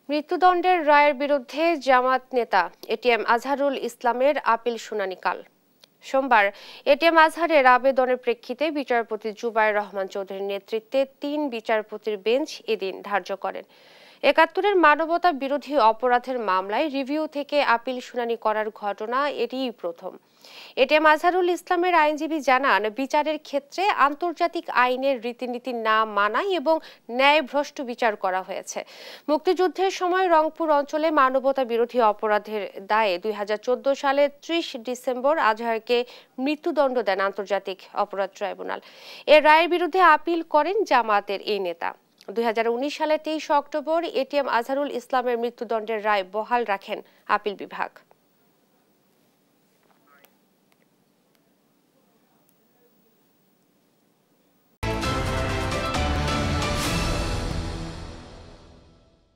মৃত্যুদণ্ডের রায়ের বিরুদ্ধে জামাত নেতা এটিএম আজহারুল ইসলামের আপিল শুনানি কাল সোমবার এটিএম আজহারের আবেদনের প্রেক্ষিতে বিচারপতি জুবায়ের রহমান চৌধুরীর নেতৃত্বে ৩ বিচারপতির বেঞ্চ এদিন ধার্য করেন। ৭১-এর মানবতা বিরোধী অপরাধের মামলায় রিভিউ থেকে আপিল শুনানি করার ঘটনা এটিই প্রথম। এটিএম আজহারুল ইসলামের আইনজীবী জানান, বিচারের ক্ষেত্রে আন্তর্জাতিক আইনের রীতিনীতি না মানায় এবং ন্যায়ভ্রষ্ট বিচার করা হয়েছে। মুক্তিযুদ্ধের সময় রংপুর অঞ্চলে মানবতা বিরোধী অপরাধের দায়ে ২০১৪ সালের ৩০ ডিসেম্বর আজহারকে মৃত্যুদণ্ড দেন আন্তর্জাতিক অপরাধ ট্রাইব্যুনাল। এর রায়ের বিরুদ্ধে আপিল করেন জামায়াতের এই নেতা। ২০১৯ সালের ২৩ অক্টোবর এটিএম আজহারুল ইসলামের মৃত্যুদণ্ডের রায় বহাল রাখেন আপিল বিভাগ।